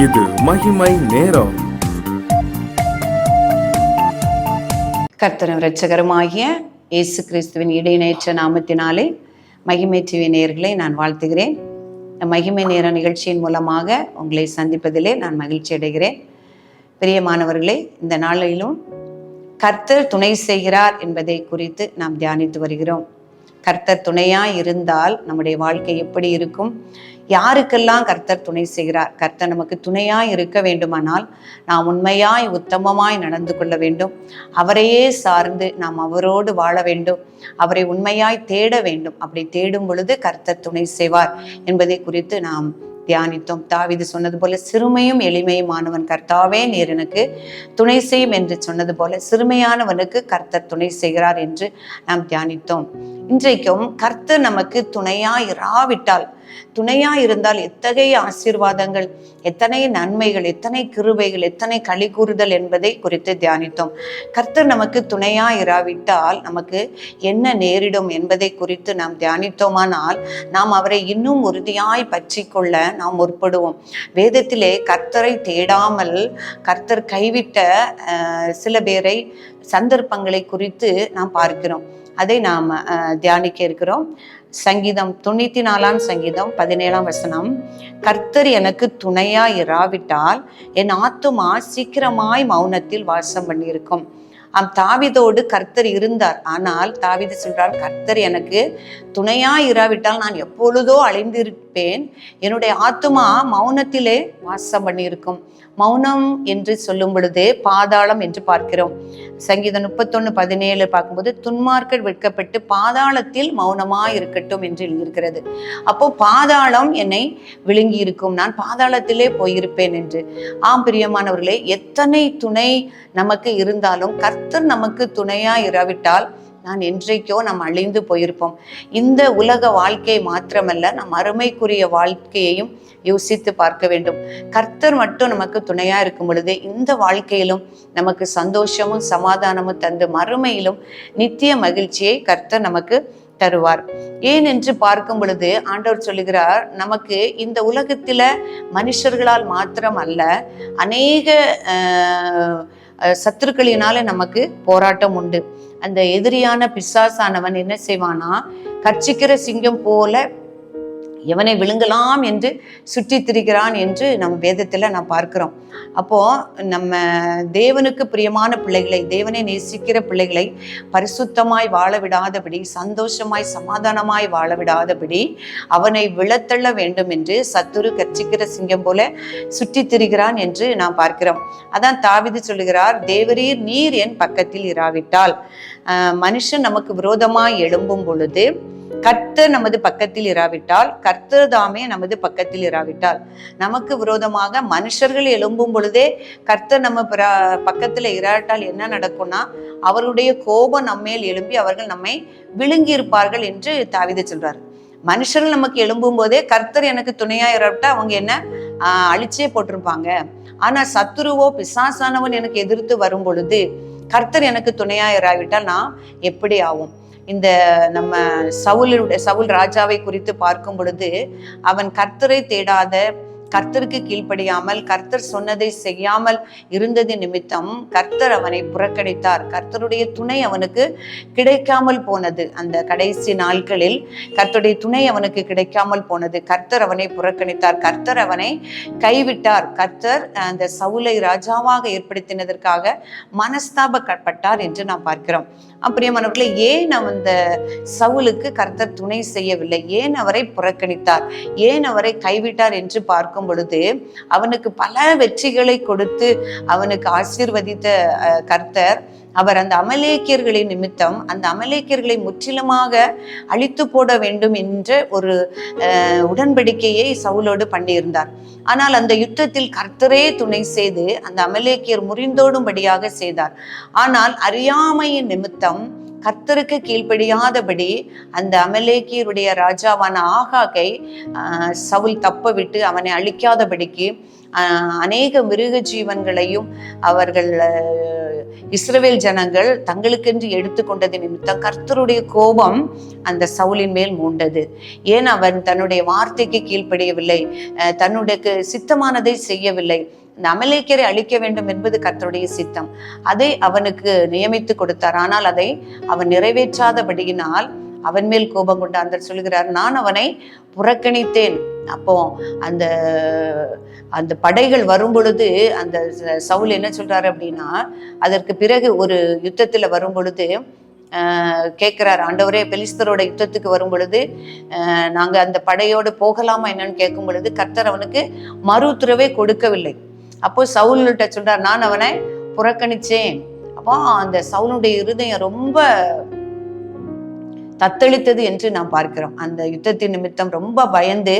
இது மகிமை நேரம். கர்த்தரும் இரட்சகருமாகிய இயேசு கிறிஸ்துவின் இடைநேற்ற நாமத்தினாலே மகிமை டிவி நேயர்களை நான் வாழ்த்துகிறேன். மகிமை நேர நிகழ்ச்சியின் மூலமாக உங்களை சந்திப்பதிலே நான் மகிழ்ச்சி அடைகிறேன். பிரியமானவர்களே, இந்த நாளிலும் கர்த்தர் துணை செய்கிறார் என்பதை குறித்து நாம் தியானித்து வருகிறோம். கர்த்தர் துணையாய் இருந்தால் நம்முடைய வாழ்க்கை எப்படி இருக்கும்? யாருக்கெல்லாம் கர்த்தர் துணை செய்கிறார்? கர்த்தர் நமக்கு துணையாய் இருக்க வேண்டுமானால் நாம் உண்மையாய் உத்தமமாய் நடந்து கொள்ள வேண்டும். அவரையே சார்ந்து நாம் அவரோடு வாழ வேண்டும். அவரை உண்மையாய் தேட வேண்டும். அப்படி தேடும் பொழுது கர்த்தர் துணை செய்வார் என்பதை குறித்து நாம் தியானித்தோம். தாவீது சொன்னது போல, சிறுமையும் எளிமையுமானவன் கர்த்தாவே நீர் எனக்கு துணை செய்யும் என்று சொன்னது போல, சிறுமையானவனுக்கு கர்த்தர் துணை செய்கிறார் என்று நாம் தியானித்தோம். இன்றைக்கும் கர்த்தர் நமக்கு துணையாயிராவிட்டால், துணையாயிருந்தால் எத்தகைய ஆசீர்வாதங்கள், எத்தனை நன்மைகள், எத்தனை கிருபைகள், எத்தனை களி கூறுதல் என்பதை குறித்து தியானித்தோம். கர்த்தர் நமக்கு துணையாயிராவிட்டால் நமக்கு என்ன நேரிடும் என்பதை குறித்து நாம் தியானித்தோமானால் நாம் அவரை இன்னும் உறுதியாய் பற்றி கொள்ள நாம் முற்படுவோம். வேதத்திலே கர்த்தரை தேடாமல் கர்த்தர் கைவிட்ட சில பேரை, சந்தர்ப்பங்களை குறித்து நாம் பார்க்கிறோம். அதை நாம் தியானிக்க இருக்கிறோம். சங்கீதம் 94 சங்கீதம் 17 கர்த்தர் எனக்கு துணையாய் இராவிட்டால் என் ஆத்துமா சீக்கிரமாய் மௌனத்தில் வாசம் பண்ணியிருக்கும். தாவீதோடு கர்த்தர் இருந்தார். ஆனால் தாவீது சொல்றார், கர்த்தர் எனக்கு துணையாய் இராவிட்டால் நான் எப்பொழுதோ அழிந்திருப்பேன், என்னுடைய ஆத்துமா மௌனத்திலே வாசம் பண்ணியிருக்கும். மௌனம் என்று சொல்லும் பொழுது பாதாளம் என்று பார்க்கிறோம். சங்கீதம் 31:17 பார்க்கும்போது, துன்மார்க்கர் வெட்கப்பட்டு பாதாளத்தில் மௌனமாய் இருக்கட்டும் என்று எழுதியிருக்கிறது. அப்போ பாதாளம் என்னை விழுங்கி இருக்கும், நான் பாதாளத்திலே போயிருப்பேன் என்று. பிரியமானவர்களே, எத்தனை துணை நமக்கு இருந்தாலும் கர்த்தர் நமக்கு துணையா இராவிட்டால் நான் என்றைக்கோ நாம் அழிந்து போயிருப்போம். இந்த உலக வாழ்க்கையை மாத்திரமல்ல, நம் அருமைக்குரிய வாழ்க்கையையும் யோசித்து பார்க்க வேண்டும். கர்த்தர் மட்டும் நமக்கு துணையா இருக்கும் பொழுது இந்த வாழ்க்கையிலும் நமக்கு சந்தோஷமும் சமாதானமும் தந்து மறுமையிலும் நித்திய மகிழ்ச்சியை கர்த்தர் நமக்கு தருவார். ஏன் என்று பார்க்கும் பொழுது ஆண்டவர் சொல்லுகிறார், நமக்கு இந்த உலகத்தில மனுஷர்களால் மாத்திரம் அல்ல, அநேக சத்துருக்களினால நமக்கு போராட்டம் உண்டு. அந்த எதிரியான பிசாசானவன் என்ன செய்வானா, கர்ச்சிக்கிற சிங்கம் போல எவனை விழுங்கலாம் என்று சுற்றி திரிகிறான் என்று நம்ம வேதத்துல நாம் பார்க்கிறோம். அப்போ நம்ம தேவனுக்கு பிரியமான பிள்ளைகளை, தேவனை நேசிக்கிற பிள்ளைகளை பரிசுத்தமாய் வாழ விடாதபடி, சந்தோஷமாய் சமாதானமாய் வாழ விடாதபடி அவனை விழத்தள்ள வேண்டும் என்று சத்துரு கர்ச்சிக்கிற சிங்கம் போல சுற்றி திரிகிறான் என்று நாம் பார்க்கிறோம். அதான் தாவீது சொல்லுகிறார், தேவரீர் நீர் என் பக்கத்தில் இராவிட்டால். மனுஷன் நமக்கு விரோதமாய் எழும்பும் பொழுது கர்த்தர் நமது பக்கத்தில் இராவிட்டால், கர்த்தர் தாமே நமது பக்கத்தில் இராவிட்டால், நமக்கு விரோதமாக மனுஷர்கள் எழும்பும் பொழுதே கர்த்தர் நம்ம பக்கத்துல இராவிட்டால் என்ன நடக்கும்னா, அவருடைய கோபம் நம்மேல் எழும்பி அவர்கள் நம்மை விழுங்கி இருப்பார்கள் என்று தாவீது சொல்றாரு. மனுஷர்கள் நமக்கு எழும்பும் போதே கர்த்தர் எனக்கு துணையா இராவிட்டா அவங்க என்ன அழிச்சே போட்டிருப்பாங்க. ஆனா சத்துருவோ பிசாசானவன் எனக்கு எதிர்த்து வரும் பொழுது கர்த்தர் எனக்கு துணையா இராவிட்டால் நான் எப்படி ஆகும்? இந்த நம்ம சவுல் ராஜாவை குறித்து பார்க்கும் பொழுது, அவன் கர்த்தரை தேடாத, கர்த்தருக்கு கீழ்ப்படியாமல், கர்த்தர் சொன்னதை செய்யாமல் இருந்தது நிமித்தம் கர்த்தர் அவனை புறக்கணித்தார். கர்த்தருடைய துணை அவனுக்கு கிடைக்காமல் போனது. அந்த கடைசி நாட்களில் கர்த்தருடைய துணை அவனுக்கு கிடைக்காமல் போனது. கர்த்தர் அவனை புறக்கணித்தார், கர்த்தர் அவனை கைவிட்டார். கர்த்தர் அந்த சவுலை ராஜாவாக ஏற்படுத்தினதற்காக மனஸ்தாபப்பட்டார் என்று நாம் பார்க்கிறோம். பிரியமானவர்களே, ஏன் அந்த சவுலுக்கு கர்த்தர் துணை செய்யவில்லை? ஏன் அவரை புறக்கணித்தார்? ஏன் அவரை கைவிட்டார் என்று பார்க்கும் பொழுது, அவனுக்கு பல வெற்றிகளை கொடுத்து அவனுக்கு ஆசீர்வதித்த கர்த்தர், அவர் அந்த அமலேக்கியர்களின் நிமித்தம் அந்த அமலேக்கியர்களை முற்றிலுமாக அழித்து போட வேண்டும் என்ற ஒரு உடன்படிக்கையை சவுலோடு பண்ணியிருந்தார். ஆனால் அந்த யுத்தத்தில் கர்த்தரே துணை செய்து அந்த அமலேக்கியர் முறிந்தோடும்படியாக செய்தார். ஆனால் அறியாமையின் நிமித்தம் கர்த்தருக்கு கீழ்ப்படியாதபடி அந்த அமலேக்கியருடைய ராஜாவான ஆகாகை சவுல் தப்ப விட்டு அவனை அழிக்காதபடிக்கு அநேக மிருக ஜீவன்களையும் அவர்கள் இஸ்ரவேல் ஜனங்கள் தங்களுக்கென்று எடுத்துக்கொண்டது நிமித்தம் கர்த்தருடைய கோபம் அந்த சவுலின் மேல் மூண்டது. ஏன் அவன் தன்னுடைய வார்த்தைக்கு கீழ்ப்படியவில்லை, தன்னுடைய சித்தமானதை செய்யவில்லை. இந்த அமலேக்கியரை அழிக்க வேண்டும் என்பது கர்த்தருடைய சித்தம். அதை அவனுக்கு நியமித்து கொடுத்தார். ஆனால் அதை அவன் நிறைவேற்றாதபடியினால் அவன் மேல் கோபம் கொண்டு அந்த சொல்கிறார், நான் அவனை புறக்கணித்தேன். அப்போ அந்த அந்த படைகள் வரும் பொழுது அந்த சவுல் என்ன சொல்றாரு அப்படின்னா, அதற்கு பிறகு ஒரு யுத்தத்துல வரும் பொழுது கேட்கிறார், ஆண்டவரே பெலிஸ்தரோட யுத்தத்துக்கு வரும் பொழுது நாங்க அந்த படையோடு போகலாமா என்னன்னு கேட்கும் பொழுது கர்த்தர் அவனுக்கு மறு உத்தரவே கொடுக்கவில்லை. அப்போ சவுல்கிட்ட சொல்றார், நான் அவனை புறக்கணிச்சேன். அப்போ அந்த சவுலுடைய இருதயம் ரொம்ப தத்தளித்தது என்று நாம் பார்க்கிறோம். அந்த யுத்தத்தின் நிமித்தம் ரொம்ப பயந்து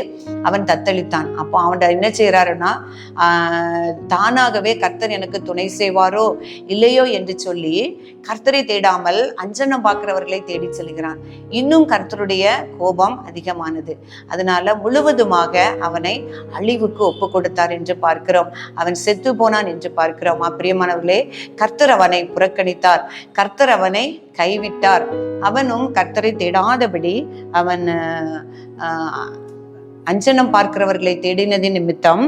அவன் தத்தளித்தான். அப்போ அவன் என்ன செய்யறாருன்னா, தானாகவே கர்த்தர் எனக்கு துணை செய்வாரோ இல்லையோ என்று சொல்லி கர்த்தரை தேடாமல் அஞ்சனம் பார்க்கிறவர்களை தேடி செல்கிறான். இன்னும் கர்த்தருடைய கோபம் அதிகமானது. அதனால முழுவதுமாக அவனை அழிவுக்கு ஒப்பு கொடுத்தார் என்று பார்க்கிறோம். அவன் செத்து போனான் என்று பார்க்கிறோம். பிரியமானவர்களே, கர்த்தர் அவனை புறக்கணித்தார், கர்த்தர் அவனை கைவிட்டார். அவனும் கர்த்தரை தேடாதபடி அவன் அஞ்சனம் பார்க்கிறவர்களை தேடினதின் நிமித்தம்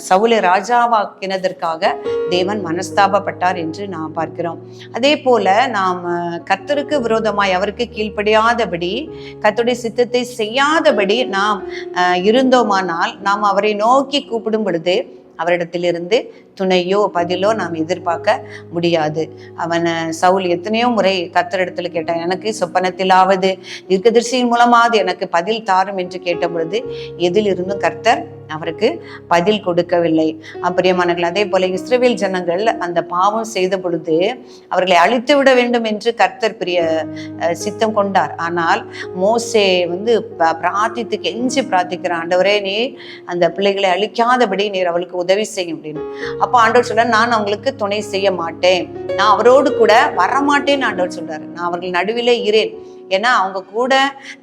சவுலை ராஜாவாக்கினதற்காக தேவன் மனஸ்தாபப்பட்டார் என்று நாம் பார்க்கிறோம். அதே போல நாம் கர்த்தருக்கு விரோதமாய் அவருக்கு கீழ்ப்படியாதபடி கர்த்தருடைய சித்தத்தை செய்யாதபடி நாம் இருந்தோமானால் நாம் அவரை நோக்கி கூப்பிடும் பொழுது அவரிடத்திலிருந்து துணையோ பதிலோ நாம் எதிர்பார்க்க முடியாது. சவுல் எத்தனையோ முறை கர்த்தரிடத்துல கேட்டான், எனக்கு சொப்பனத்திலாவது தீர்க்கதரிசியின் மூலமாவது எனக்கு பதில் தாரும் என்று கேட்ட பொழுது எதிலிருந்தும் கர்த்தர் அவருக்கு பதில் கொடுக்கவில்லை. பிரியமானவர்களே, அதே போல இஸ்ரவேல் ஜனங்கள் அந்த பாவம் செய்த பொழுது அவர்களை அழித்து விட வேண்டும் என்று கர்த்தர் சித்தம் கொண்டார். ஆனால் மோசே பிரார்த்தித்து கெஞ்சி பிரார்த்திக்கிறான், ஆண்டவரே நீர் அந்த பிள்ளைகளை அழிக்காதபடி நீர் அவளுக்கு உதவி செய்யும் அப்படின்னு. அப்போ ஆண்டவர் சொல்றார், நான் அவங்களுக்கு துணை செய்ய மாட்டேன், நான் அவரோடு கூட வரமாட்டேன்னு ஆண்டவர் சொல்றாரு. நான் அவர்கள் நடுவிலே இரேன். ஏன்னா அவங்க கூட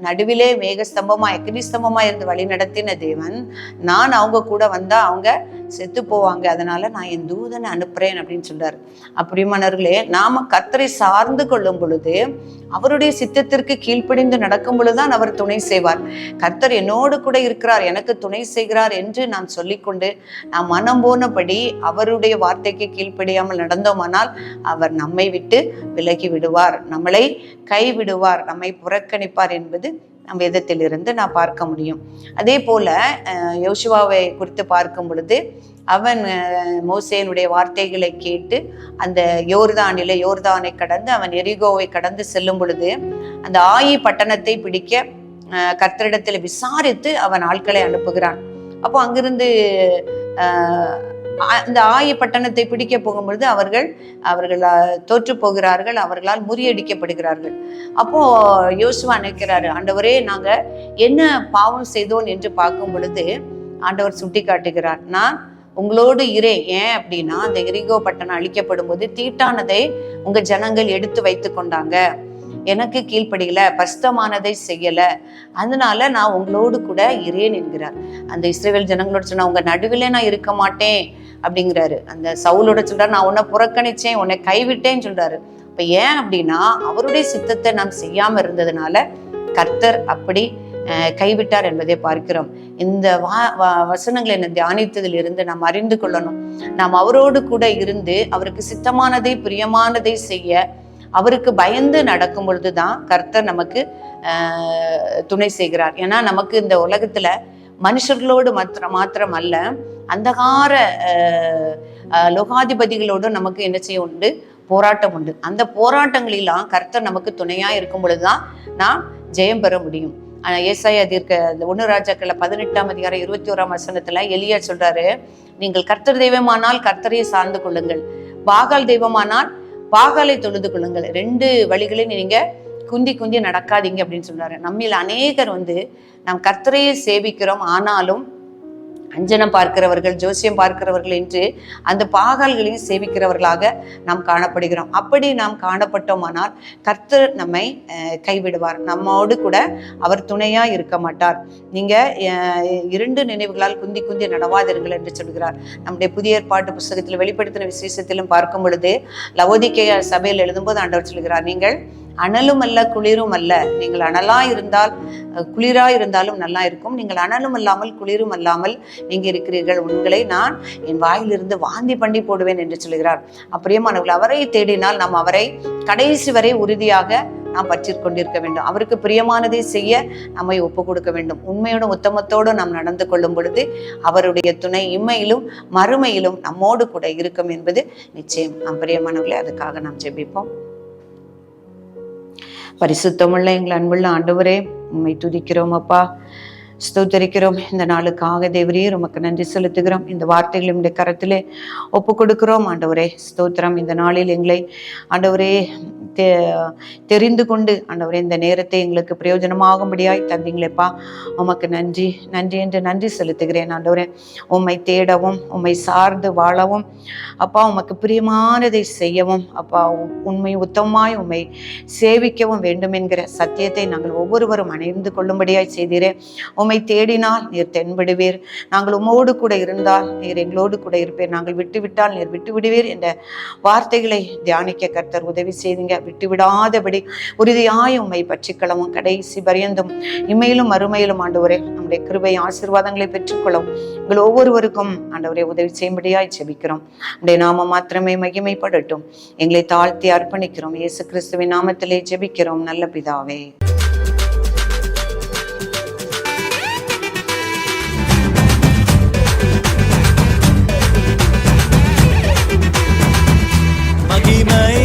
நடுவிலே மேகஸ்தம்பமா அக்னி ஸ்தம்பமா இருந்து வழி நடத்தின தேவன், நான் அவங்க கூட வந்தா அவங்க செத்து போவாங்க, அதனால நான் என் தூதனை அனுப்புறேன் அப்படின்னு சொல்றாரு. அப்படிமானவர்களே, நாம கர்த்தரை சார்ந்து கொள்ளும் பொழுது அவருடைய சித்தத்திற்கு கீழ்ப்படிந்து நடக்கும் பொழுதுதான் அவர் துணை செய்வார். கர்த்தர் என்னோடு கூட இருக்கிறார், எனக்கு துணை செய்கிறார் என்று நாம் சொல்லிக்கொண்டு நாம் மனம் போனபடி அவருடைய வார்த்தைக்கு கீழ்ப்படியாமல் நடந்தோமானால் அவர் நம்மை விட்டு விலகி விடுவார், நம்மளை கைவிடுவார், நம்மை புறக்கணிப்பார் என்பது நம் வேதத்திலிருந்து நான் பார்க்க முடியும். அதே போல யோசுவாவை குறித்து பார்க்கும் பொழுது அவன் மோசேனுடைய வார்த்தைகளை கேட்டு அந்த யோர்தானை கடந்து அவன் எரிகோவை கடந்து செல்லும் பொழுது அந்த ஆயி பட்டணத்தை பிடிக்க கர்த்தரிடத்தில் விசாரித்து அவன் ஆட்களை அனுப்புகிறான். அப்போ அங்கிருந்து அந்த ஆயி பட்டணத்தை பிடிக்க போகும்பொழுது அவர்கள் தோற்று போகிறார்கள், அவர்களால் முறியடிக்கப்படுகிறார்கள். அப்போ யோசுவா நினைக்கிறாரு, ஆண்டவரே நாங்க என்ன பாவம் செய்தோம் என்று பார்க்கும் பொழுது ஆண்டவர் சுட்டி காட்டுகிறார், நான் உங்களோடு இரேன். ஏன் அப்படின்னா அந்த எரிகோ பட்டணம் அழிக்கப்படும் போது தீட்டானதை உங்க ஜனங்கள் எடுத்து வைத்து கொண்டாங்க, எனக்கு கீழ்ப்படியல, பரிசுத்தமானதை செய்யல, அதனால நான் உங்களோடு கூட இரேன் என்கிறார். அந்த இஸ்ரவேல் ஜனங்களோட சொன்னா உங்க நடுவிலே நான் இருக்க மாட்டேன் அப்படிங்கிறாரு. அந்த சவுலோட சொல்றாரு, நான் உன்னை புறக்கணிச்சேன், உன்னை கைவிட்டேன்னு சொல்றாரு. இப்ப ஏன் அப்படின்னா அவருடைய சித்தத்தை நாம் செய்யாம இருந்ததுனால கர்த்தர் அப்படி கைவிட்டார் என்பதை பார்க்கிறோம். இந்த வசனங்களை தியானித்ததில் இருந்து நாம் அறிந்து கொள்ளணும், நாம் அவரோடு கூட இருந்து அவருக்கு சித்தமானதை பிரியமானதை செய்ய அவருக்கு பயந்து நடக்கும் பொழுதுதான் கர்த்தர் நமக்கு துணை செய்கிறார். ஏன்னா நமக்கு இந்த உலகத்துல மனுஷர்களோடு மாத்திரம் அல்ல, அந்தகார லோகாதிபதிகளோடு நமக்கு என்ன செய்ய உண்டு, போராட்டம் உண்டு. அந்த போராட்டங்களெல்லாம் கர்த்தர் நமக்கு துணையா இருக்கும் பொழுதுதான் நாம் ஜெயம் பெற முடியும். ஏசாயா தீர்க்க 1 ராஜாக்கள் 18ஆம் அதிகாரம் 21ஆம் வசனத்துல எலியா சொல்றாரு, நீங்கள் கர்த்தர் தெய்வமானால் கர்த்தரையை சார்ந்து கொள்ளுங்கள், பாகால் தெய்வமானால் பாகாலை தொழுது கொள்ளுங்கள், 2 வழிகளையும் நீங்க குந்தி நடக்காதீங்க அப்படின்னு சொல்றாரு. நம்மில் அநேகர் நாம் கர்த்தரையை சேவிக்கிறோம், ஆனாலும் அஞ்சனம் பார்க்கிறவர்கள், ஜோசியம் பார்க்கிறவர்கள் என்று அந்த பாகால்களையும் சேவிக்கிறவர்களாக நாம் காணப்படுகிறோம். அப்படி நாம் காணப்பட்டோமானால் கர்த்தர் நம்மை கைவிடுவார், நம்மோடு கூட அவர் துணையா இருக்க மாட்டார். நீங்க 2 நினைவுகளால் குந்தி குந்தி நடவாதீர்கள் என்று சொல்கிறார். நம்முடைய புதிய ஏற்பாட்டு புஸ்தகத்தில் வெளிப்படுத்தின விசேஷத்திலும் பார்க்கும் பொழுது லவோதிக்கேயா சபையில் எழுதும்போது ஆண்டவர் சொல்கிறார், நீங்கள் அனலும் அல்ல குளிரும் அல்ல, நீங்கள் அனலா இருந்தால் குளிரா இருந்தாலும் நல்லா இருக்கும், நீங்கள் அனலும் அல்லாமல் குளிரும் அல்லாமல் நீங்க இருக்கிறீர்கள், உங்களை நான் என் வாயிலிருந்து வாந்தி பண்ணி போடுவேன் என்று சொல்கிறார். அப்படியேமானவர்கள், அவரை தேடினால் நாம் அவரை கடைசி வரை உறுதியாக நாம் பற்றி கொண்டிருக்க வேண்டும். அவருக்கு பிரியமானதை செய்ய நம்மை ஒப்பு கொடுக்க வேண்டும். உண்மையோட உத்தமத்தோடு நாம் நடந்து கொள்ளும் பொழுது அவருடைய துணை இம்மையிலும் மறுமையிலும் நம்மோடு கூட இருக்கும் என்பது நிச்சயம். நாம் பிரியமானவர்களே, அதுக்காக நாம் ஜெபிப்போம். பரிசுத்தமுள்ள எங்கள் அன்புள்ள ஆண்டவரே, உம்மை துதிக்கிறோம் அப்பா, ஸ்தோத்தரிக்கிறோம். இந்த நாளுக்காக தேவரீர் உமக்கு நன்றி செலுத்துகிறோம். இந்த வார்த்தைகள் உம்முடைய கரத்திலே ஒப்பு கொடுக்கிறோம் ஆண்டவரே. ஸ்தோத்திரம். இந்த நாளில் எங்களை ஆண்டவரே தெரிந்து கொண்டு ஆண்டவரே இந்த நேரத்தை எங்களுக்கு பிரயோஜனமாகும்படியாய் தந்தீங்களேப்பா, உமக்கு நன்றி நன்றி என்று நன்றி செலுத்துகிறேன் ஆண்டவரே. உம்மை தேடவும், உம்மை சார்ந்து வாழவும் அப்பா, உமக்கு பிரியமானதை செய்யவும் அப்பா, உண்மை உத்தமமாய் உம்மை சேவிக்கவும் வேண்டும் என்கிற சத்தியத்தை நாங்கள் ஒவ்வொருவரும் அணிந்து கொள்ளும்படியாய் செய்தீரே. உம்மை தேடினால் நீர் தென்படுவீர், நாங்கள் உம்மோடு கூட இருந்தால் நீர் எங்களோடு கூட இருப்பீர், நாங்கள் விட்டுவிட்டால் நீர் விட்டு விடுவீர் என்ற வார்த்தைகளை தியானிக்க கர்த்தர் உதவி செய்தீங்க. விட்டு விடாதபடி உறுதியாய் உம்மை பற்றிக்கொள்ளவும், கடைசி பரியந்தும் இம்மையிலும் மறுமையிலும் ஆண்டவரே நம்முடைய கிருபை ஆசீர்வாதங்களை பெற்றுக்கொள்ளவும் உங்கள் ஒவ்வொருவருக்கும் ஆண்டவரே உதவி செய்யும்படியாய் ஜெபிக்கிறோம். உடைய நாமம் மாத்திரமே மகிமைப்படட்டும். எங்களை தாழ்த்தி அர்ப்பணிக்கிறோம். இயேசு கிறிஸ்துவின் நாமத்திலே ஜெபிக்கிறோம் நல்ல பிதாவே. மகிமை